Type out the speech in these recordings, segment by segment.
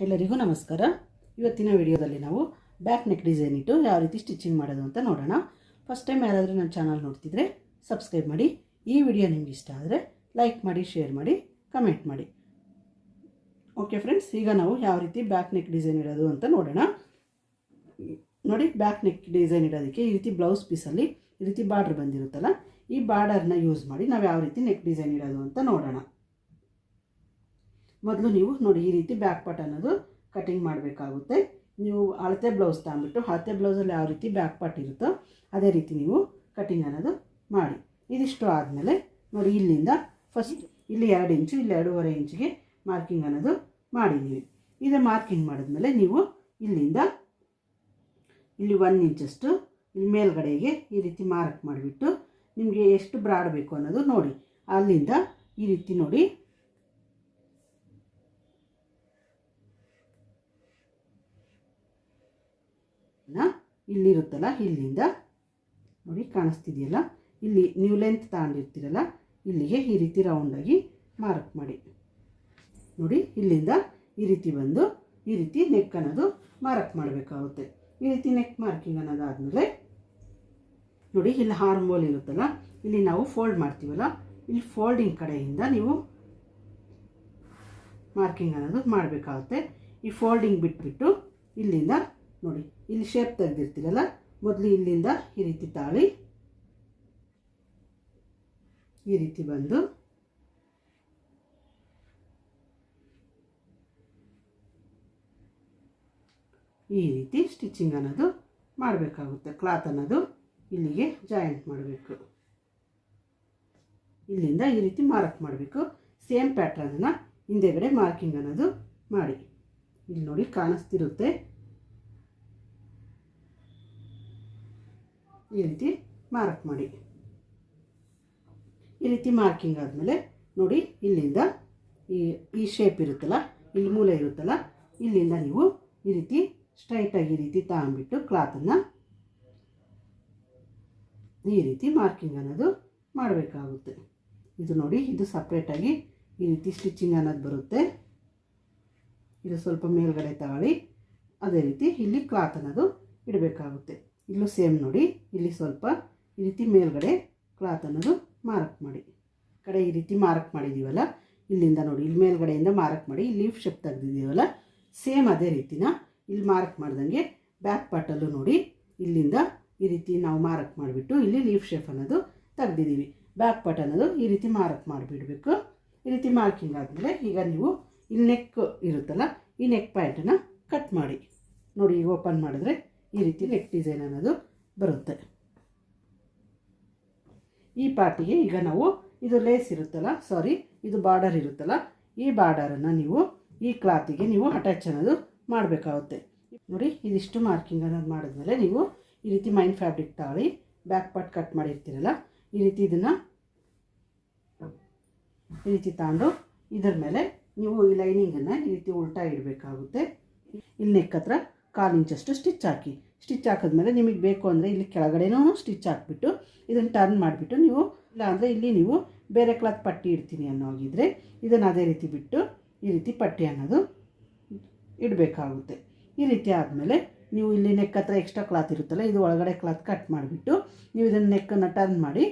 ಎಲ್ಲರಿಗೂ ನಮಸ್ಕಾರ. ಇವತ್ತಿನ ವಿಡಿಯೋದಲ್ಲಿ ನಾವು ಬ್ಯಾಕ್ ನೆಕ್ ಡಿಸೈನ್ ಇಟ್ಟು ಯಾವ ರೀತಿ ಸ್ಟಿಚಿಂಗ್ ಮಾಡೋದು ಅಂತ ನೋಡೋಣ. ಫಸ್ಟ್ ಟೈಮ್ ಯಾರಾದರೂ ನನ್ನ ಚಾನಲ್ ನೋಡ್ತಿದ್ರೆ ಸಬ್ಸ್ಕ್ರೈಬ್ ಮಾಡಿ. ಈ ವಿಡಿಯೋ ನಿಮ್ಗೆ ಇಷ್ಟ ಆದರೆ ಲೈಕ್ ಮಾಡಿ, ಶೇರ್ ಮಾಡಿ, ಕಮೆಂಟ್ ಮಾಡಿ. ಓಕೆ ಫ್ರೆಂಡ್ಸ್, ಈಗ ನಾವು ಯಾವ ರೀತಿ ಬ್ಯಾಕ್ ನೆಕ್ ಡಿಸೈನ್ ಇಡೋದು ಅಂತ ನೋಡೋಣ. ನೋಡಿ, ಬ್ಯಾಕ್ ನೆಕ್ ಡಿಸೈನ್ ಇಡೋದಕ್ಕೆ ಈ ರೀತಿ ಬ್ಲೌಸ್ ಪೀಸಲ್ಲಿ ಈ ರೀತಿ ಬಾರ್ಡರ್ ಬಂದಿರುತ್ತಲ್ಲ, ಈ ಬಾರ್ಡರ್ನ ಯೂಸ್ ಮಾಡಿ ನಾವು ಯಾವ ರೀತಿ ನೆಕ್ ಡಿಸೈನ್ ಇಡೋದು ಅಂತ ನೋಡೋಣ. ಮೊದಲು ನೀವು ನೋಡಿ, ಈ ರೀತಿ ಬ್ಯಾಕ್ ಪಾರ್ಟ್ ಅನ್ನೋದು ಕಟಿಂಗ್ ಮಾಡಬೇಕಾಗುತ್ತೆ. ನೀವು ಅಳತೆ ಬ್ಲೌಸ್ ತಗೊಂಬಿಟ್ಟು ಅಳತೆ ಬ್ಲೌಸಲ್ಲಿ ಯಾವ ರೀತಿ ಬ್ಯಾಕ್ ಪಾರ್ಟ್ ಇರುತ್ತೋ ಅದೇ ರೀತಿ ನೀವು ಕಟಿಂಗ್ ಅನ್ನೋದು ಮಾಡಿ. ಇದಿಷ್ಟು ಆದಮೇಲೆ ನೋಡಿ, ಇಲ್ಲಿಂದ ಫಸ್ಟ್ ಇಲ್ಲಿ 2 ಇಂಚು, ಇಲ್ಲಿ 2.5 ಇಂಚಿಗೆ ಮಾರ್ಕಿಂಗ್ ಅನ್ನೋದು ಮಾಡಿದ್ದೀವಿ. ಇದು ಮಾರ್ಕಿಂಗ್ ಮಾಡಿದ್ಮೇಲೆ ನೀವು ಇಲ್ಲಿಂದ ಇಲ್ಲಿ 1 ಇಂಚಷ್ಟು ಇಲ್ಲಿ ಮೇಲ್ಗಡೆಗೆ ಈ ರೀತಿ ಮಾರ್ಕ್ ಮಾಡಿಬಿಟ್ಟು ನಿಮಗೆ ಎಷ್ಟು ಬ್ರಾಡ್ ಬೇಕು ಅನ್ನೋದು ನೋಡಿ, ಅಲ್ಲಿಂದ ಈ ರೀತಿ ನೋಡಿ ಇಲ್ಲಿರುತ್ತಲ್ಲ, ಇಲ್ಲಿಂದ ನೋಡಿ ಕಾಣಿಸ್ತಿದೆಯಲ್ಲ, ಇಲ್ಲಿ ನೀವು ಲೆಂತ್ ತಗೊಂಡಿರ್ತೀರಲ್ಲ, ಇಲ್ಲಿಗೆ ಈ ರೀತಿ ರೌಂಡಾಗಿ ಮಾರ್ಕ್ ಮಾಡಿ. ನೋಡಿ, ಇಲ್ಲಿಂದ ಈ ರೀತಿ ಬಂದು ಈ ರೀತಿ ನೆಕ್ ಅನ್ನೋದು ಮಾರ್ಕ್ ಮಾಡಬೇಕಾಗುತ್ತೆ. ಈ ರೀತಿ ನೆಕ್ ಮಾರ್ಕಿಂಗ್ ಅನ್ನೋದಾದಮೇಲೆ ನೋಡಿ, ಇಲ್ಲಿ ಆರ್ಮ್ ಹೋಲ್ ಇರುತ್ತಲ್ಲ, ಇಲ್ಲಿ ನಾವು ಫೋಲ್ಡ್ ಮಾಡ್ತೀವಲ್ಲ, ಇಲ್ಲಿ ಫೋಲ್ಡಿಂಗ್ ಕಡೆಯಿಂದ ನೀವು ಮಾರ್ಕಿಂಗ್ ಅನ್ನೋದು ಮಾಡಬೇಕಾಗುತ್ತೆ. ಈ ಫೋಲ್ಡಿಂಗ್ ಬಿಟ್ಬಿಟ್ಟು ಇಲ್ಲಿಂದ ನೋಡಿ, ಇಲ್ಲಿ ಶೇಪ್ ತೆಗೆದಿರ್ತೀರಲ್ಲ, ಮೊದಲು ಇಲ್ಲಿಂದ ಈ ರೀತಿ ತಾಳಿ ಈ ರೀತಿ ಬಂದು ಈ ರೀತಿ ಸ್ಟಿಚಿಂಗ್ ಅನ್ನೋದು ಮಾಡಬೇಕಾಗುತ್ತೆ. ಕ್ಲಾತ್ ಅನ್ನೋದು ಇಲ್ಲಿಗೆ ಜಾಯಿಂಟ್ ಮಾಡಬೇಕು. ಇಲ್ಲಿಂದ ಈ ರೀತಿ ಮಾರ್ಕ್ ಮಾಡಬೇಕು. ಸೇಮ್ ಪ್ಯಾಟ್ರನ್ನ ಹಿಂದೆಗಡೆ ಮಾರ್ಕಿಂಗ್ ಅನ್ನೋದು ಮಾಡಿ. ಇಲ್ಲಿ ನೋಡಿ ಕಾಣಿಸ್ತಿರುತ್ತೆ, ಈ ರೀತಿ ಮಾರ್ಕ್ ಮಾಡಿ. ಈ ರೀತಿ ಮಾರ್ಕಿಂಗ್ ಆದಮೇಲೆ ನೋಡಿ, ಇಲ್ಲಿಂದ ಈ ಶೇಪ್ ಇರುತ್ತಲ್ಲ, ಇಲ್ಲಿ ಮೂಲೆ ಇರುತ್ತಲ್ಲ, ಇಲ್ಲಿಂದ ನೀವು ಈ ರೀತಿ ಸ್ಟ್ರೈಟಾಗಿ ಈ ರೀತಿ ತಗೊಂಬಿಟ್ಟು ಕ್ಲಾತನ್ನು ಈ ರೀತಿ ಮಾರ್ಕಿಂಗ್ ಅನ್ನೋದು ಮಾಡಬೇಕಾಗುತ್ತೆ. ಇದು ನೋಡಿ, ಇದು ಸಪ್ರೇಟಾಗಿ ಈ ರೀತಿ ಸ್ಟಿಚಿಂಗ್ ಅನ್ನೋದು ಬರುತ್ತೆ. ಇದು ಸ್ವಲ್ಪ ಮೇಲ್ಗಡೆ ತಗೊಳ್ಳಿ, ಅದೇ ರೀತಿ ಇಲ್ಲಿ ಕ್ಲಾತ್ ಅನ್ನೋದು ಇಡಬೇಕಾಗುತ್ತೆ. ಇಲ್ಲೂ ಸೇಮ್ ನೋಡಿ, ಇಲ್ಲಿ ಸ್ವಲ್ಪ ಈ ರೀತಿ ಮೇಲ್ಗಡೆ ಕ್ಲಾತ್ ಅನ್ನೋದು ಮಾರ್ಕ್ ಮಾಡಿ. ಕಡೆ ಈ ರೀತಿ ಮಾರ್ಕ್ ಮಾಡಿದ್ದೀವಲ್ಲ, ಇಲ್ಲಿಂದ ನೋಡಿ, ಇಲ್ಲಿ ಮೇಲ್ಗಡೆಯಿಂದ ಮಾರ್ಕ್ ಮಾಡಿ ಇಲ್ಲಿ ಲೀಫ್ ಶೇಪ್ ತೆಗೆದಿದ್ದೀವಲ್ಲ, ಸೇಮ್ ಅದೇ ರೀತಿನ ಇಲ್ಲಿ ಮಾರ್ಕ್ ಮಾಡ್ದಂಗೆ ಬ್ಯಾಕ್ ಪಾರ್ಟಲ್ಲೂ ನೋಡಿ, ಇಲ್ಲಿಂದ ಈ ರೀತಿ ನಾವು ಮಾರ್ಕ್ ಮಾಡಿಬಿಟ್ಟು ಇಲ್ಲಿ ಲೀಫ್ ಶೇಪ್ ಅನ್ನೋದು ತೆಗೆದಿದ್ದೀವಿ. ಬ್ಯಾಕ್ ಪಾರ್ಟ್ ಅನ್ನೋದು ಈ ರೀತಿ ಮಾರ್ಕ್ ಮಾಡಿಬಿಡಬೇಕು. ಈ ರೀತಿ ಮಾರ್ಕಿಂಗ್ ಆದಮೇಲೆ ಈಗ ನೀವು ಇಲ್ಲಿ ನೆಕ್ ಇರುತ್ತಲ್ಲ, ಈ ನೆಕ್ ಪಾಯಿಂಟನ್ನು ಕಟ್ ಮಾಡಿ. ನೋಡಿ, ಈಗ ಓಪನ್ ಮಾಡಿದ್ರೆ ಈ ರೀತಿ ನೆಕ್ ಡಿಸೈನ್ ಅನ್ನೋದು ಬರುತ್ತೆ. ಈ ಪಾರ್ಟಿಗೆ ಈಗ ನಾವು ಇದು ಲೇಸ್ ಇರುತ್ತಲ್ಲ, ಇದು ಬಾರ್ಡರ್ ಇರುತ್ತಲ್ಲ, ಈ ಬಾರ್ಡರನ್ನು ನೀವು ಈ ಕ್ಲಾತಿಗೆ ನೀವು ಅಟ್ಯಾಚ್ ಅನ್ನೋದು ಮಾಡಬೇಕಾಗುತ್ತೆ. ನೋಡಿ, ಇದಿಷ್ಟು ಮಾರ್ಕಿಂಗ್ ಅನ್ನೋದು ಮಾಡಿದ್ಮೇಲೆ ನೀವು ಈ ರೀತಿ ಮೈನ್ ಫ್ಯಾಬ್ರಿಕ್ ತಗೊಳ್ಳಿ, ಬ್ಯಾಕ್ ಪಾರ್ಟ್ ಕಟ್ ಮಾಡಿರ್ತೀರಲ್ಲ, ಈ ರೀತಿ ಇದನ್ನು ಈ ರೀತಿ ತಗೊಂಡು ಇದ್ರ ಮೇಲೆ ನೀವು ಈ ಲೈನಿಂಗನ್ನು ಈ ರೀತಿ ಉಲ್ಟಾ ಇಡಬೇಕಾಗುತ್ತೆ. ಇಲ್ಲಿ ನೆಕ್ ಹತ್ರ 1/4 ಇಂಚಷ್ಟು ಸ್ಟಿಚ್ ಹಾಕಿ. ಸ್ಟಿಚ್ ಹಾಕಿದ್ಮೇಲೆ ನಿಮಗೆ ಬೇಕು ಅಂದರೆ ಇಲ್ಲಿ ಕೆಳಗಡೆನೂ ಸ್ಟಿಚ್ ಹಾಕಿಬಿಟ್ಟು ಇದನ್ನು ಟರ್ನ್ ಮಾಡಿಬಿಟ್ಟು ನೀವು, ಇಲ್ಲಾಂದರೆ ಇಲ್ಲಿ ನೀವು ಬೇರೆ ಕ್ಲಾತ್ ಪಟ್ಟಿ ಇಡ್ತೀನಿ ಅನ್ನೋಗಿದ್ರೆ ಇದನ್ನು ಅದೇ ರೀತಿ ಬಿಟ್ಟು ಈ ರೀತಿ ಪಟ್ಟಿ ಅನ್ನೋದು ಇಡಬೇಕಾಗುತ್ತೆ. ಈ ರೀತಿ ಆದಮೇಲೆ ನೀವು ಇಲ್ಲಿ ನೆಕ್ ಹತ್ರ ಎಕ್ಸ್ಟ್ರಾ ಕ್ಲಾತ್ ಇರುತ್ತಲ್ಲ, ಇದು ಒಳಗಡೆ ಕ್ಲಾತ್ ಕಟ್ ಮಾಡಿಬಿಟ್ಟು ನೀವು ಇದನ್ನು ನೆಕ್ಕನ್ನು ಟರ್ನ್ ಮಾಡಿ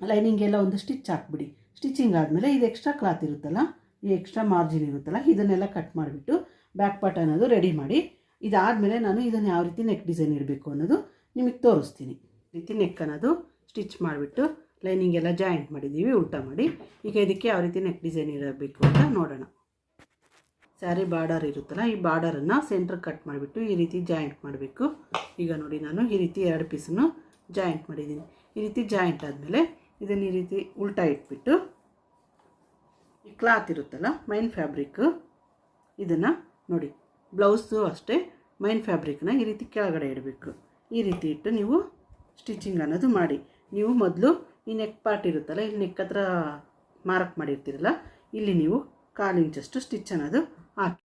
ಲೈನಿಂಗೆಲ್ಲ ಒಂದು ಸ್ಟಿಚ್ ಹಾಕ್ಬಿಡಿ. ಸ್ಟಿಚಿಂಗ್ ಆದಮೇಲೆ ಇದು ಎಕ್ಸ್ಟ್ರಾ ಕ್ಲಾತ್ ಇರುತ್ತಲ್ಲ, ಈ ಎಕ್ಸ್ಟ್ರಾ ಮಾರ್ಜಿನ್ ಇರುತ್ತಲ್ಲ, ಇದನ್ನೆಲ್ಲ ಕಟ್ ಮಾಡಿಬಿಟ್ಟು ಬ್ಯಾಕ್ ಪಾರ್ಟ್ ಅನ್ನೋದು ರೆಡಿ ಮಾಡಿ. ಇದಾದಮೇಲೆ ನಾನು ಇದನ್ನು ಯಾವ ರೀತಿ ನೆಕ್ ಡಿಸೈನ್ ಇಡಬೇಕು ಅನ್ನೋದು ನಿಮಗೆ ತೋರಿಸ್ತೀನಿ. ಈ ರೀತಿ ನೆಕ್ ಅನ್ನೋದು ಸ್ಟಿಚ್ ಮಾಡಿಬಿಟ್ಟು ಲೈನಿಂಗ್ ಎಲ್ಲ ಜಾಯಿಂಟ್ ಮಾಡಿದ್ದೀವಿ, ಉಲ್ಟಾ ಮಾಡಿ. ಈಗ ಇದಕ್ಕೆ ಯಾವ ರೀತಿ ನೆಕ್ ಡಿಸೈನ್ ಇರಬೇಕು ಅಂತ ನೋಡೋಣ. ಸ್ಯಾರಿ ಬಾರ್ಡರ್ ಇರುತ್ತಲ್ಲ, ಈ ಬಾರ್ಡರನ್ನು ಸೆಂಟ್ರ್ ಕಟ್ ಮಾಡಿಬಿಟ್ಟು ಈ ರೀತಿ ಜಾಯಿಂಟ್ ಮಾಡಬೇಕು. ಈಗ ನೋಡಿ, ನಾನು ಈ ರೀತಿ 2 ಪೀಸನ್ನು ಜಾಯಿಂಟ್ ಮಾಡಿದ್ದೀನಿ. ಈ ರೀತಿ ಜಾಯಿಂಟ್ ಆದಮೇಲೆ ಇದನ್ನು ಈ ರೀತಿ ಉಲ್ಟಾ ಇಟ್ಬಿಟ್ಟು ಈ ಕ್ಲಾತ್ ಇರುತ್ತಲ್ಲ, ಮೈನ್ ಫ್ಯಾಬ್ರಿಕ್ಕು, ಇದನ್ನು ನೋಡಿ, ಬ್ಲೌಸು ಅಷ್ಟೇ ಮೈನ್ ಫ್ಯಾಬ್ರಿಕ್ನ ಈ ರೀತಿ ಕೆಳಗಡೆ ಇಡಬೇಕು. ಈ ರೀತಿ ಇಟ್ಟು ನೀವು ಸ್ಟಿಚಿಂಗ್ ಅನ್ನೋದು ಮಾಡಿ. ನೀವು ಮೊದಲು ಈ ನೆಕ್ ಪಾರ್ಟ್ ಇರುತ್ತಲ್ಲ, ಇಲ್ಲಿ ನೆಕ್ ಹತ್ರ ಮಾರ್ಕ್ ಮಾಡಿರ್ತೀರಲ್ಲ, ಇಲ್ಲಿ ನೀವು 1/4 ಇಂಚಷ್ಟು ಸ್ಟಿಚ್ ಅನ್ನೋದು ಹಾಕಿ.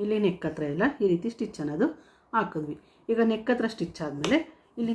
ಇಲ್ಲಿ ನೆಕ್ ಹತ್ರ ಎಲ್ಲ ಈ ರೀತಿ ಸ್ಟಿಚ್ ಅನ್ನೋದು ಹಾಕಿದ್ವಿ. ಈಗ ನೆಕ್ ಹತ್ರ ಸ್ಟಿಚ್ ಆದಮೇಲೆ ಇಲ್ಲಿ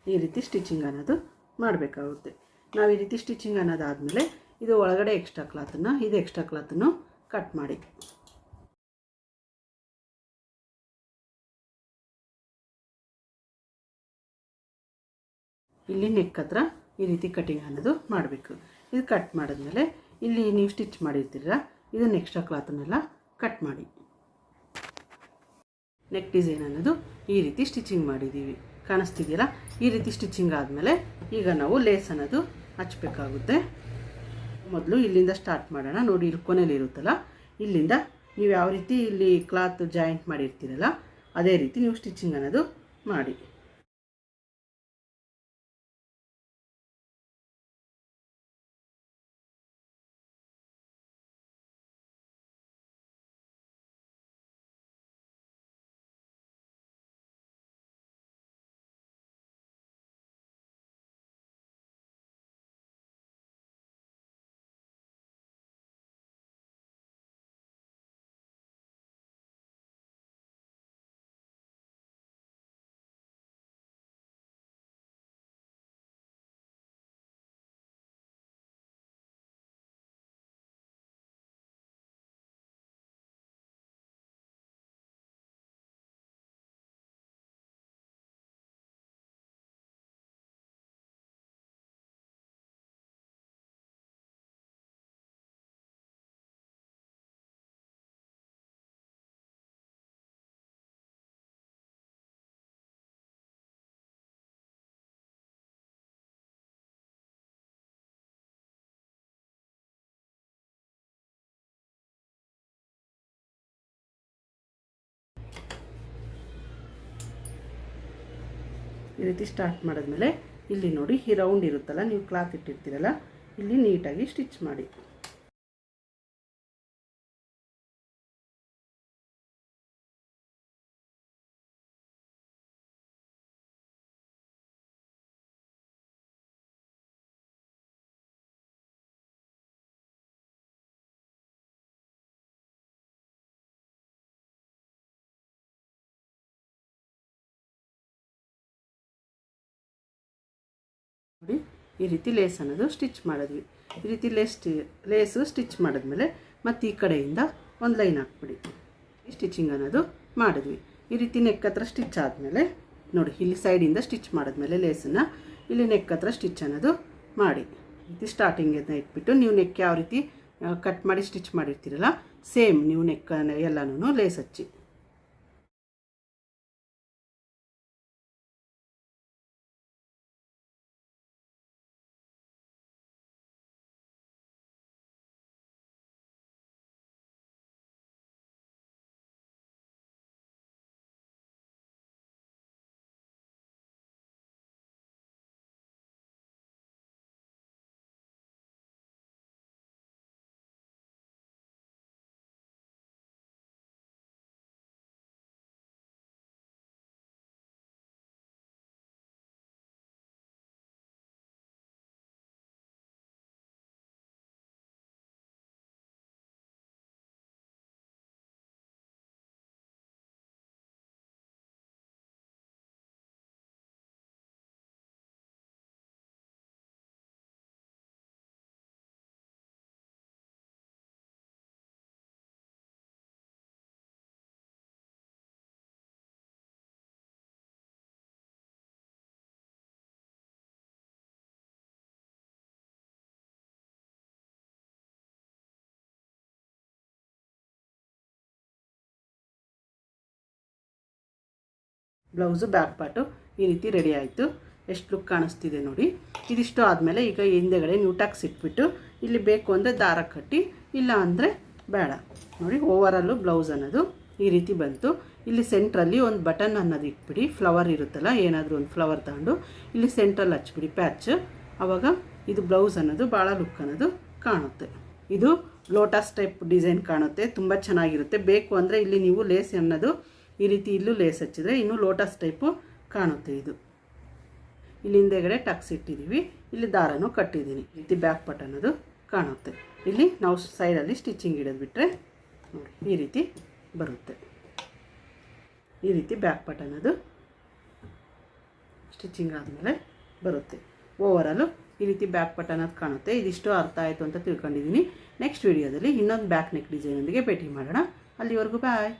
ಈ ರೀತಿ ಸ್ಟಿಚಿಂಗ್ ಅನ್ನೋದು ಮಾಡಬೇಕಾಗುತ್ತೆ. ನಾವು ಈ ರೀತಿ ಸ್ಟಿಚಿಂಗ್ ಅನ್ನೋದಾದಮೇಲೆ ಇದು ಒಳಗಡೆ ಎಕ್ಸ್ಟ್ರಾ ಕ್ಲಾತನ್ನು ಇದು ಎಕ್ಸ್ಟ್ರಾ ಕ್ಲಾತನ್ನು ಕಟ್ ಮಾಡಿ ಇಲ್ಲಿ ನೆಕ್ ಹತ್ರ ಈ ರೀತಿ ಕಟಿಂಗ್ ಅನ್ನೋದು ಮಾಡಬೇಕು. ಇದು ಕಟ್ ಮಾಡಿದ್ಮೇಲೆ ಇಲ್ಲಿ ನೀವು ಸ್ಟಿಚ್ ಮಾಡಿರ್ತೀರ ಇದನ್ನು ಎಕ್ಸ್ಟ್ರಾ ಕ್ಲಾತನ್ನೆಲ್ಲ ಕಟ್ ಮಾಡಿ ನೆಕ್ ಡಿಸೈನ್ ಅನ್ನೋದು ಈ ರೀತಿ ಸ್ಟಿಚಿಂಗ್ ಮಾಡಿದ್ದೀವಿ. ಕಾಣಿಸ್ತಿದೆಯಲ್ಲ, ಈ ರೀತಿ ಸ್ಟಿಚಿಂಗ್ ಆದಮೇಲೆ ಈಗ ನಾವು ಲೇಸ್ ಅನ್ನೋದು ಹಚ್ಚಬೇಕಾಗುತ್ತೆ. ಮೊದಲು ಇಲ್ಲಿಂದ ಸ್ಟಾರ್ಟ್ ಮಾಡೋಣ. ನೋಡಿ, ಇಲ್ಲಿ ಕೊನೆಯಲ್ಲಿ ಇರುತ್ತಲ್ಲ, ಇಲ್ಲಿಂದ ನೀವು ಯಾವ ರೀತಿ ಇಲ್ಲಿ ಕ್ಲಾತ್ ಜಾಯಿಂಟ್ ಮಾಡಿರ್ತೀರಲ್ಲ ಅದೇ ರೀತಿ ನೀವು ಸ್ಟಿಚಿಂಗ್ ಅನ್ನೋದು ಮಾಡಿ. ಈ ರೀತಿ ಸ್ಟಾರ್ಟ್ ಮಾಡಿದ್ಮೇಲೆ ಇಲ್ಲಿ ನೋಡಿ, ಈ ರೌಂಡ್ ಇರುತ್ತಲ್ಲ, ನೀವು ಕ್ಲಾತ್ ಇಟ್ಟಿರ್ತೀರಲ್ಲ, ಇಲ್ಲಿ ನೀಟಾಗಿ ಸ್ಟಿಚ್ ಮಾಡಿ. ನೋಡಿ ಈ ರೀತಿ ಲೇಸ್ ಅನ್ನೋದು ಸ್ಟಿಚ್ ಮಾಡಿದ್ವಿ. ಈ ರೀತಿ ಲೇಸು ಸ್ಟಿಚ್ ಮಾಡಿದ್ಮೇಲೆ ಮತ್ತು ಈ ಕಡೆಯಿಂದ ಒಂದು ಲೈನ್ ಹಾಕ್ಬಿಡಿ. ಸ್ಟಿಚಿಂಗ್ ಅನ್ನೋದು ಮಾಡಿದ್ವಿ. ಈ ರೀತಿ ನೆಕ್ ಹತ್ರ ಸ್ಟಿಚ್ ಆದಮೇಲೆ ನೋಡಿ ಇಲ್ಲಿ ಸೈಡಿಂದ ಸ್ಟಿಚ್ ಮಾಡಿದ್ಮೇಲೆ ಲೇಸನ್ನು ಇಲ್ಲಿ ನೆಕ್ ಹತ್ರ ಸ್ಟಿಚ್ ಅನ್ನೋದು ಮಾಡಿ. ಈ ರೀತಿ ಸ್ಟಾರ್ಟಿಂಗನ್ನು ಇಟ್ಬಿಟ್ಟು ನೀವು ನೆಕ್ ಯಾವ ರೀತಿ ಕಟ್ ಮಾಡಿ ಸ್ಟಿಚ್ ಮಾಡಿರ್ತೀರಲ್ಲ ಸೇಮ್ ನೀವು ನೆಕ್ ಎಲ್ಲನೂ ಲೇಸ್ ಹಚ್ಚಿ. ಬ್ಲೌಸು ಬ್ಯಾಕ್ ಪಾರ್ಟು ಈ ರೀತಿ ರೆಡಿ ಆಯಿತು. ಎಷ್ಟು ಲುಕ್ ಕಾಣಿಸ್ತಿದೆ ನೋಡಿ. ಇದಿಷ್ಟು ಆದಮೇಲೆ ಈಗ ಹಿಂದೆಗಡೆ ನ್ಯೂಟಾಕ್ಸ್ ಇಟ್ಬಿಟ್ಟು ಇಲ್ಲಿ ಬೇಕು ಅಂದರೆ ದಾರ ಕಟ್ಟಿ, ಇಲ್ಲ ಅಂದರೆ ಬೇಡ. ನೋಡಿ ಓವರಲ್ಲು ಬ್ಲೌಸ್ ಅನ್ನೋದು ಈ ರೀತಿ ಬಂತು. ಇಲ್ಲಿ ಸೆಂಟ್ರಲ್ಲಿ ಒಂದು ಬಟನ್ ಅನ್ನೋದು ಇಟ್ಬಿಡಿ. ಫ್ಲವರ್ ಇರುತ್ತಲ್ಲ, ಏನಾದರೂ ಒಂದು ಫ್ಲವರ್ ತಗೊಂಡು ಇಲ್ಲಿ ಸೆಂಟ್ರಲ್ಲಿ ಹಚ್ಬಿಡಿ ಪ್ಯಾಚ್. ಆವಾಗ ಇದು ಬ್ಲೌಸ್ ಅನ್ನೋದು ಭಾಳ ಲುಕ್ ಅನ್ನೋದು ಕಾಣುತ್ತೆ. ಇದು ಲೋಟಸ್ ಟೈಪ್ ಡಿಸೈನ್ ಕಾಣುತ್ತೆ, ತುಂಬ ಚೆನ್ನಾಗಿರುತ್ತೆ. ಬೇಕು ಅಂದರೆ ಇಲ್ಲಿ ನೀವು ಲೇಸ್ ಅನ್ನೋದು ಈ ರೀತಿ ಇಲ್ಲೂ ಲೇಸ್ ಹಚ್ಚಿದ್ರೆ ಇನ್ನೂ ಲೋಟಸ್ ಟೈಪು ಕಾಣುತ್ತೆ. ಇದು ಇಲ್ಲಿ ಹಿಂದೆಗಡೆ ಟಕ್ಸ್ ಇಟ್ಟಿದ್ದೀವಿ, ಇಲ್ಲಿ ದಾರನೂ ಕಟ್ಟಿದ್ದೀನಿ. ಈ ರೀತಿ ಬ್ಯಾಕ್ ಪಾರ್ಟ್ ಅನ್ನೋದು ಕಾಣುತ್ತೆ. ಇಲ್ಲಿ ನಾವು ಸೈಡಲ್ಲಿ ಸ್ಟಿಚಿಂಗ್ ಇಡೋದ್ಬಿಟ್ರೆ ನೋಡಿ ಈ ರೀತಿ ಬರುತ್ತೆ. ಈ ರೀತಿ ಬ್ಯಾಕ್ ಪಾರ್ಟ್ ಅನ್ನೋದು ಸ್ಟಿಚಿಂಗ್ ಆದಮೇಲೆ ಬರುತ್ತೆ. ಓವರಲ್ಲು ಈ ರೀತಿ ಬ್ಯಾಕ್ ಪಾರ್ಟ್ ಅನ್ನೋದು ಕಾಣುತ್ತೆ. ಇದಿಷ್ಟು ಅರ್ಥ ಆಯಿತು ಅಂತ ತಿಳ್ಕೊಂಡಿದ್ದೀನಿ. ನೆಕ್ಸ್ಟ್ ವಿಡಿಯೋದಲ್ಲಿ ಇನ್ನೊಂದು ಬ್ಯಾಕ್ ನೆಕ್ ಡಿಸೈನೊಂದಿಗೆ ಭೇಟಿ ಮಾಡೋಣ. ಅಲ್ಲಿವರೆಗೂ ಬಾಯ್.